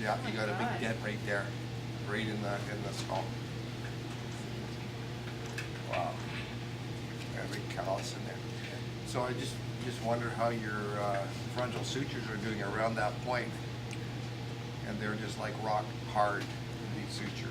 Yeah, you got a big dent right there, right in the skull. Wow. Got a big callus in there. So I just wonder how your frontal sutures are doing around that point, and they're just like rock hard, these sutures.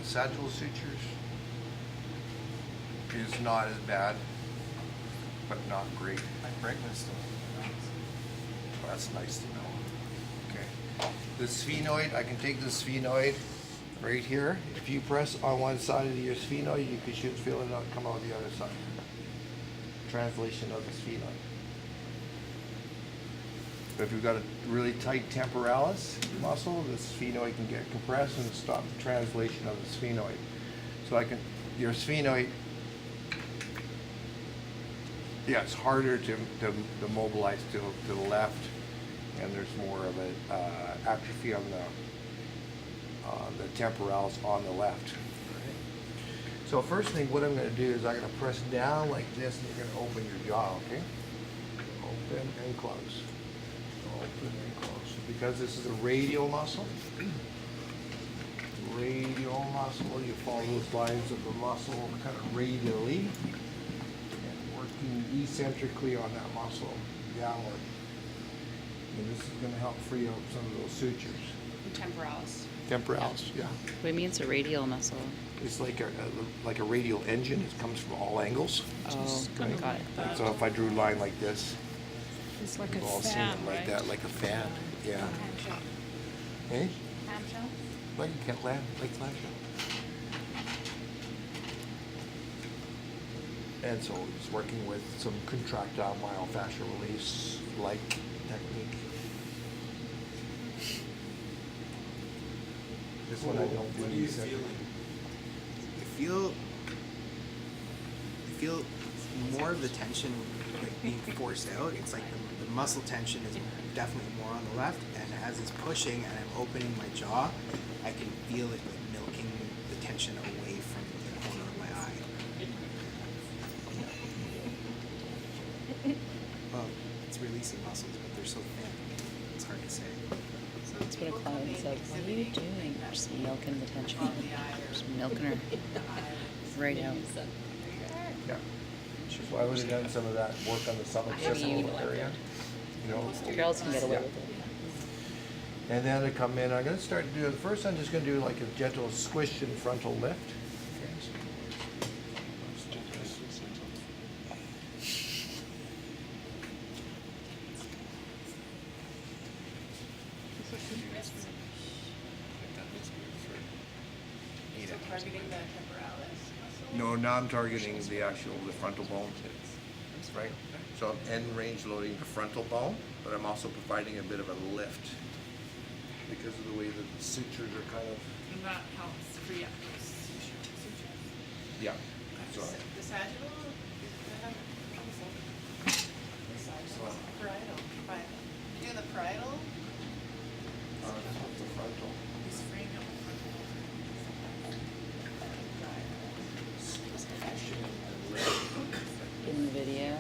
Sagittal sutures is not as bad, but not great. My Bregman's still. That's nice to know. Okay. The sphenoid, I can take the sphenoid right here. If you press on one side of your sphenoid, you should feel it come out the other side. Translation of the sphenoid. But if you've got a really tight temporalis muscle, the sphenoid can get compressed and stop the translation of the sphenoid. So your sphenoid, yeah, it's harder to mobilize to the left, and there's more of an atrophy on the temporalis on the left. So first thing, what I'm going to do is I'm going to press down like this, and you're going to open your jaw, okay? Open and close. Open and close. Because this is a radial muscle, you follow those lines of the muscle kind of radially, and working eccentrically on that muscle downward. And this is going to help free up some of those sutures. Temporalis. Temporalis, yeah. What do you mean it's a radial muscle? It's like a radial engine. It comes from all angles. Oh, got it. So if I drew a line like this, It's like a you've all seen fan, it like right? that, like a fan. Yeah. Clamshell. Eh? Clamshell? Like a cat land, like clamshell. And so it's working with some contractile myofascial release like technique. This one I don't do. What are you feeling? I feel more of the tension like being forced out. It's like the muscle tension is definitely more on the left, and as it's pushing and I'm opening my jaw, I can feel it like milking the tension away from the corner of my eye. Well, it's releasing muscles, but they're so thin. It's hard to say. That's what a client said. What are you doing? Just milking the tension. Just milking her right out. Yeah. So I would have done some of that work on the suboccipital area. You know. Girls can get away Yeah. with it. And then I come in, I'm going to start to do, the first I'm just going to do like a gentle squish and frontal lift. Targeting the temporalis muscle. No, now I'm targeting the frontal bone. Right? So I'm end range loading the frontal bone, but I'm also providing a bit of a lift because of the way that the sutures are kind of, And that helps free up those sutures. yeah. So, The sagittal, I have also. The sagittal, parietal. You're doing the parietal, this one's the frontal. he's freeing up the frontal. In the video.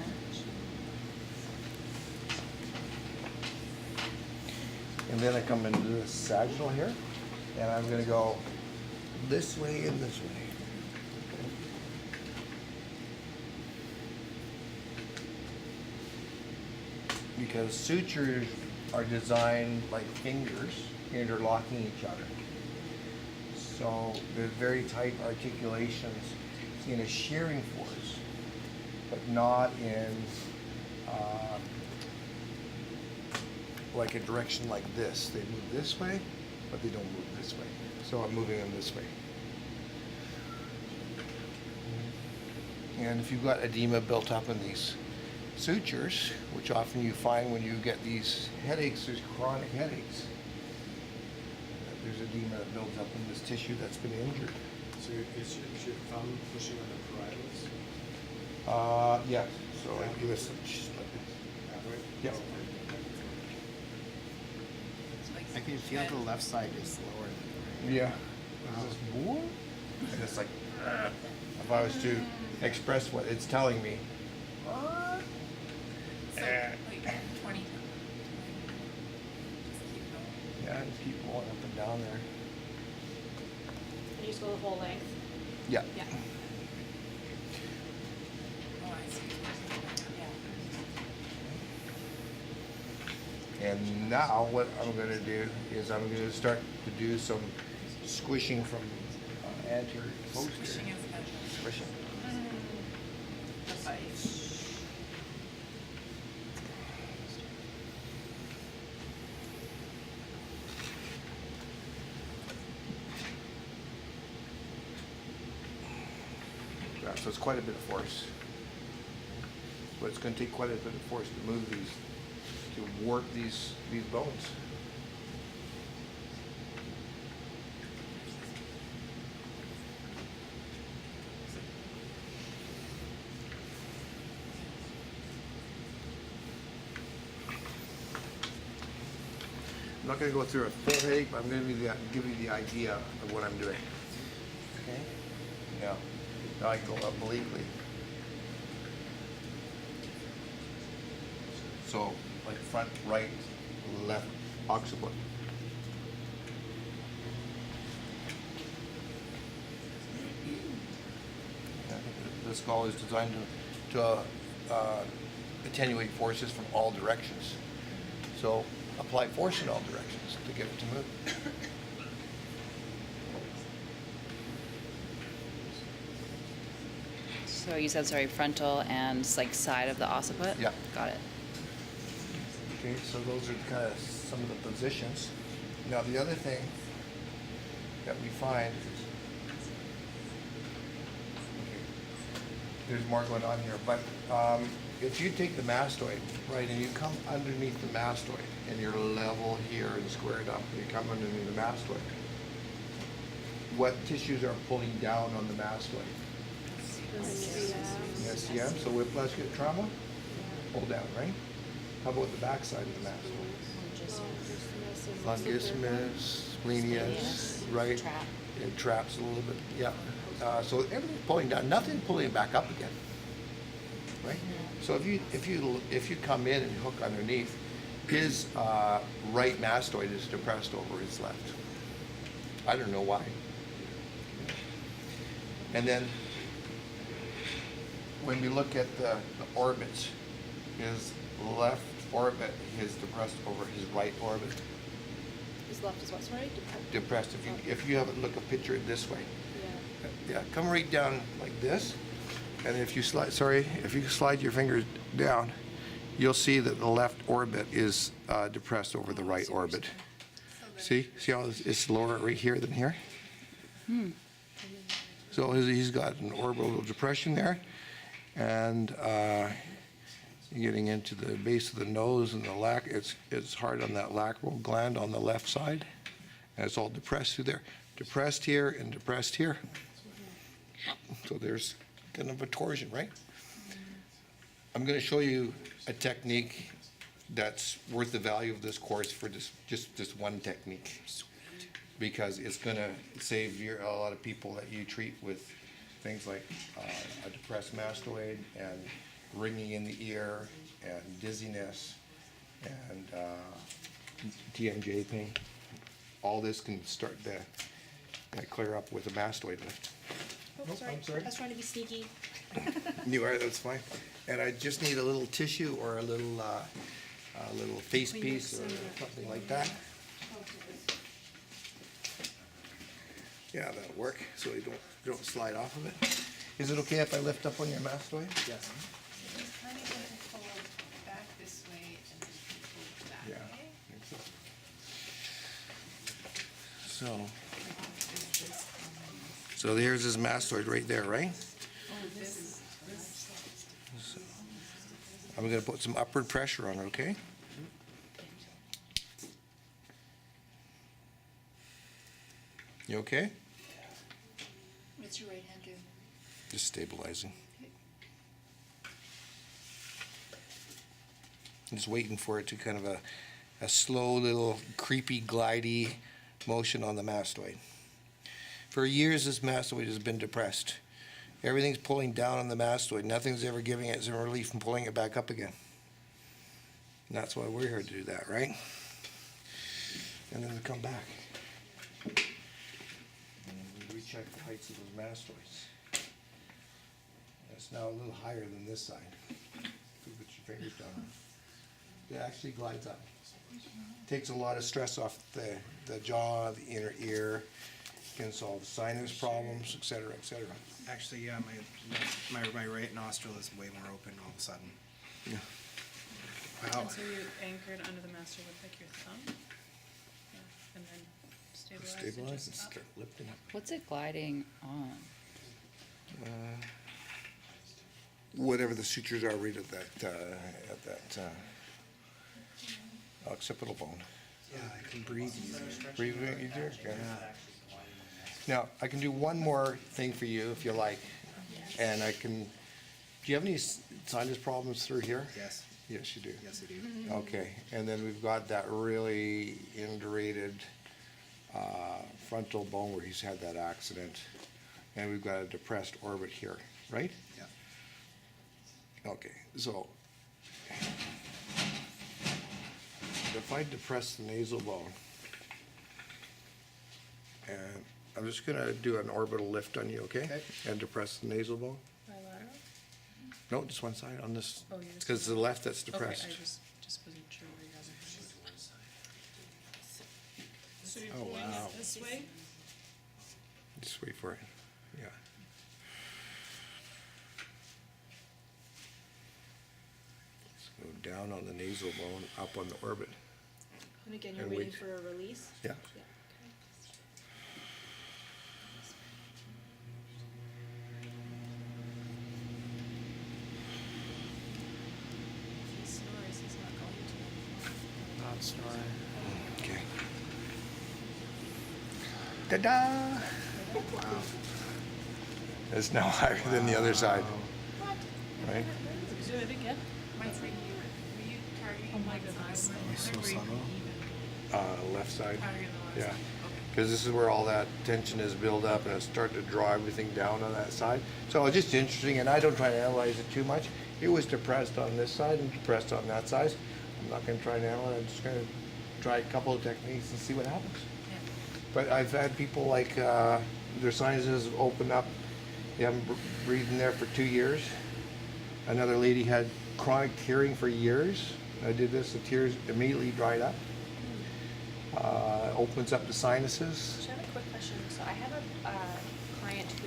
And then I come into the sagittal here, and I'm going to go this way and this way. Because sutures are designed like fingers interlocking each other. So there's very tight articulations in a shearing force, but not in like a direction like this. They move this way, but they don't move this way. So I'm moving them this way. And if you've got edema built up in these sutures, which often you find when you get these headaches, there's chronic headaches. There's edema that builds up in this tissue that's been injured. So is your thumb pushing on the parietal? Yeah. So I give us That way? Yeah. I can feel the left side is lower than the right. Yeah. Is this more? And it's like, if I was to express what it's telling me. So, like 20 times. Just keep going. Yeah, just keep going up and down there. And you just go the whole length? Yeah. Yeah. Oh, I see. Yeah. And now what I'm gonna do is I'm gonna start to do some squishing from anterior to posterior. Squishing is good. Squishing. The bite. Yeah, so it's quite a bit of force. But it's gonna take quite a bit of force to move these, to warp these bones. I'm not gonna go through a full headache, but I'm gonna give you the idea of what I'm doing. Okay? Yeah. Now I can go obliquely. So, like front, right, left occiput. Yeah, the skull is designed to attenuate forces from all directions. So, apply force in all directions to get it to move. So you said, sorry, frontal and like side of the occiput? Yeah. Got it. Okay, so those are kind of some of the positions. Now, the other thing that we find, okay, there's more going on here, but if you take the mastoid, right, and you come underneath the mastoid, and you're level here and squared up, and you come underneath the mastoid, what tissues are pulling down on the mastoid? The SCM, so whiplash-get trauma, pull down, right? How about the backside of the mastoid? Longissimus, splenius, right? Trap. It traps a little bit, yeah. So everything's pulling down, nothing pulling back up again, right? So if you come in and hook underneath, his right mastoid is depressed over his left. I don't know why. And then when we look at the orbits, his left orbit is depressed over his right orbit. His left is what, sorry? Depressed. If you have a look a picture it this way. Yeah. Yeah, come right down like this, and if you slide your fingers down, you'll see that the left orbit is depressed over the right orbit. See how it's lower right here than here? So he's got an orbital depression there, and getting into the base of the nose and it's hard on that lacrimal gland on the left side, and it's all depressed through there. Depressed here and depressed here. So there's kind of a torsion, right? I'm going to show you a technique that's worth the value of this course for just this one technique, because it's going to save a lot of people that you treat with things like a depressed mastoid and ringing in the ear and dizziness and TMJ pain. All this can start to clear up with a mastoid lift. Oh, sorry. I'm sorry. I was trying to be sneaky. You are, that's fine. And I just need a little tissue or a little face piece or something like that. Yeah, that'll work, so you don't slide off of it. Is it okay if I lift up on your mastoid? Yes. Honey, you can pull back this way and then pull that Yeah, way. I think so. So there's his mastoid right there, right? So, I'm gonna put some upward pressure on it, okay? You okay? What's your right hand do? Just stabilizing. Just waiting for it to kind of a slow little creepy glidey motion on the mastoid. For years this mastoid has been depressed. Everything's pulling down on the mastoid. Nothing's ever giving it some relief from pulling it back up again. And that's why we're here to do that, right? and then they come back. And we recheck the heights of those mastoids. It's now a little higher than this side. You put your fingers down. It actually glides up. Takes a lot of stress off the jaw, the inner ear, can solve sinus problems, et cetera, et cetera. Actually, yeah, my right nostril is way more open all of a sudden. Yeah. Wow. And so you anchored under the master with like your thumb? Yeah, and then stabilize and Stabilize and just up? start lifting up. What's it gliding on? Whatever the sutures are right at that occipital bone. Yeah, I can breathe easier. Breathing easier? Yeah. Now, I can do one more thing for you if you like. And I can, do you have any sinus problems through here? Yes, Yes, you do. yes, I do. Okay, and then we've got that really indurated frontal bone where he's had that accident. And we've got a depressed orbit here, right? Yeah. Okay, so if I depress the nasal bone, and I'm just gonna do an orbital lift on you, okay? Okay. And depress the nasal bone. Bilateral? No, just one side on this, Oh, you just- because the left that's Okay, depressed. I just wasn't sure where you guys are. So you're Oh, pulling wow. it this way? Just wait for it, yeah. Let's go down on the nasal bone, up on the orbit. And again, you're And waiting wait. for a release? Yeah. Yeah, If he snores, he's not going to. Not snoring. Okay. Ta-da! Wow. It's now higher than the other side, right? Do it again. Were you targeting? Oh my goodness. So subtle. Left side. Targeting the left Yeah, side. because this is where all that tension is built up and it's starting to draw everything down on that side. So it's just interesting, and I don't try to analyze it too much. It was depressed on this side and depressed on that side. I'm not gonna try to analyze, I'm just gonna try a couple of techniques and see what happens. Yeah. But I've had people like, their sinuses open up, they haven't breathed in there for 2 years. Another lady had chronic tearing for years. I did this, the tears immediately dried up. Opens up the sinuses. So I have a quick question. So I have a client who